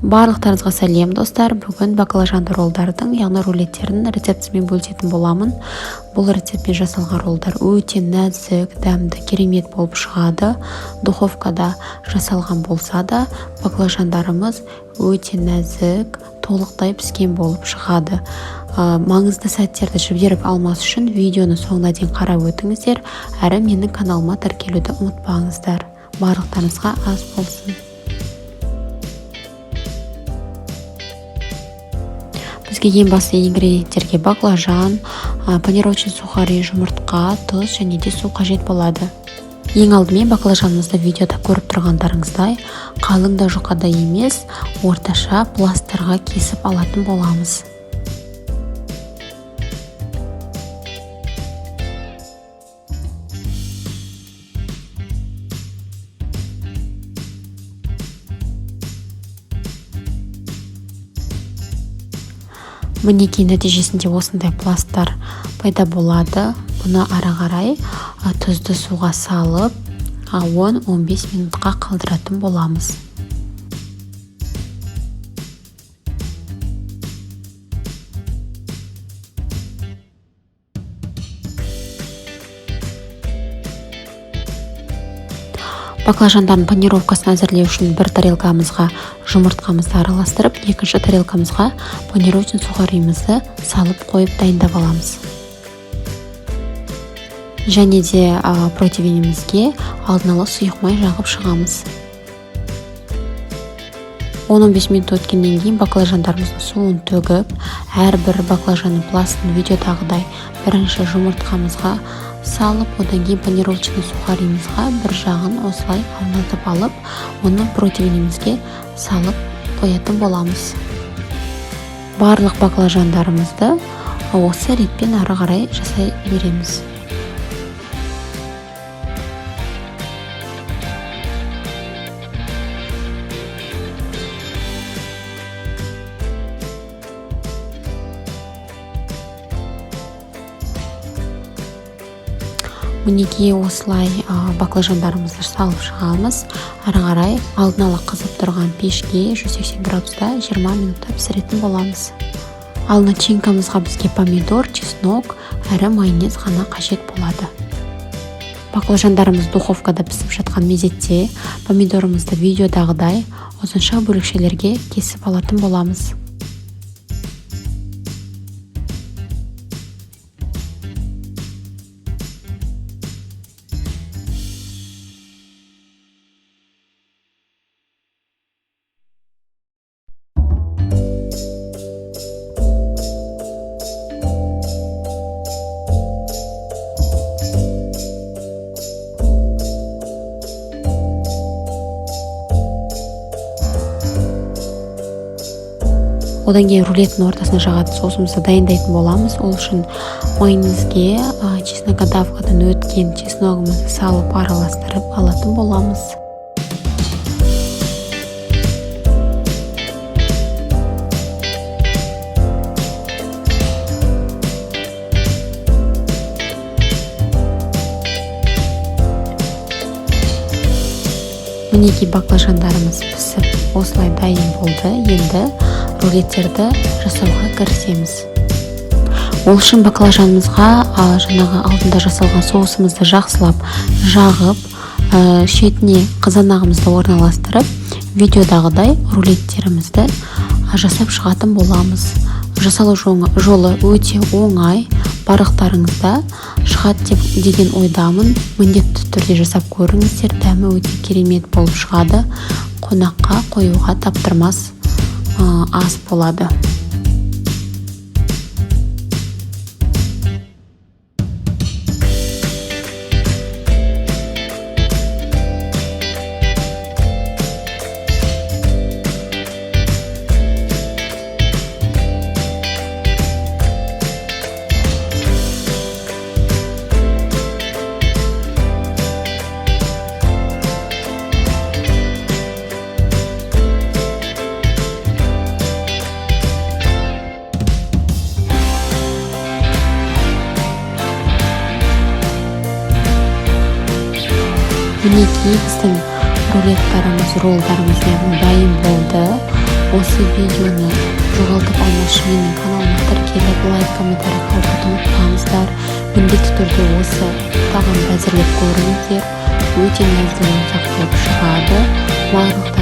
Барлықтарыңызға сәлем достар. Бүгін баклажанды роллдардың, яғни рулеттердің рецептімен бөлісетін боламын. Бұл рецептпен жасалған роллдар өте нәзік, дәмді, керемет болып шығады. Духовкада жасалған болса да, баклажандарымыз өте нәзік, толықтай піскен болып шығады. Маңызды сәттерді жіберіп алмас үшін видеоны соңына дейін қарап өтіңіздер, әрі менің каналыма тіркелуді ұмытпаңыздар. Барлықтарыңызға ас болсын. Бізге ең басты ингредиенттерге баклажан, панировочный сухари, жұмыртқа, тұз және де су қажет болады. Ең алдымен баклажанымызды видеода көріп тұрғандарыңыздай қалың да жұқа да емес, орташа пластырға кесіп алатын боламыз. Мінекей нәтижесінде осындай пласттар пайда болады. Бұны ары қарай тұзды суға салып 10-15 минутқа қалдыратын боламыз. Баклажандардың панировкасын әзірлеу үшін бір тарелкамызға жұмыртқамызды араластырып, екінші тарелкамызға панировочный сухаримызды салып қойып дайындап аламыз. Және де противенімізге алдын ала сұйық май жағып шығамыз. 10-15 минут өткеннен кейін баклажандарымыздың суын төгіп, әрбір баклажанның пластын видеодағыдай бірінші жұмыртқамызға салып, одан кейін панировочный сухаримызға бір жағын осылай аунатып алып, оны противенімізге салып қоятын боламыз. Барлық баклажандарымызды осы ретпен ары қарай жасай береміз. Мінекей осылай баклажандарымызды салып шығамыз. Ары қарай алдын ала қызып тұрған пешке 180 градуста 20 минутта пісіретін боламыз. Ал начинкамызға бізге помидор, чеснок, әрі майонез ғана қажет болады. Баклажандарымыз духовкада пісіп жатқан мезетте помидорымызды видеодағыдай ұзынша бөлікшелерге кесіп алатын боламыз. Одан кейін рулеттің ортасына жағатын соусымызды дайындайтын боламыз. Ол үшін майонезге чеснокодавкадан өткен чесногымызды салып араластырып алатын боламыз. Мінекей баклажандарымыз пісіп, осылай дайын болды. Енді рулеттерді жасауға кірісеміз. Ол үшін баклажанымызға жаңағы алдында жасалған соусымызды жақсылап жағып, шетіне қызанағымызды орналастырып, видеодағыдай рулеттерімізді жасап шығатын боламыз. Жасалу жолы өте оңай, барлықтарыңызда шығады деген ойдамын. Міндетті түрде жасап көріңіздер, дәмі өте керемет болып шығады. Қонаққа қоюға таптырмас ас болады. Мінекей біздің рулеттарымыз, роллдарымыз дайын болды. осы видеоны жоғалтып алмас үшін менің каналыма тіркеліп лайк комментарий қалдыруды ұмытпаңыздар. Міндетті түрде осы тағамды әзірлеп көріңіздер. Өте нәзік жұмсақ болып шығады. Барлық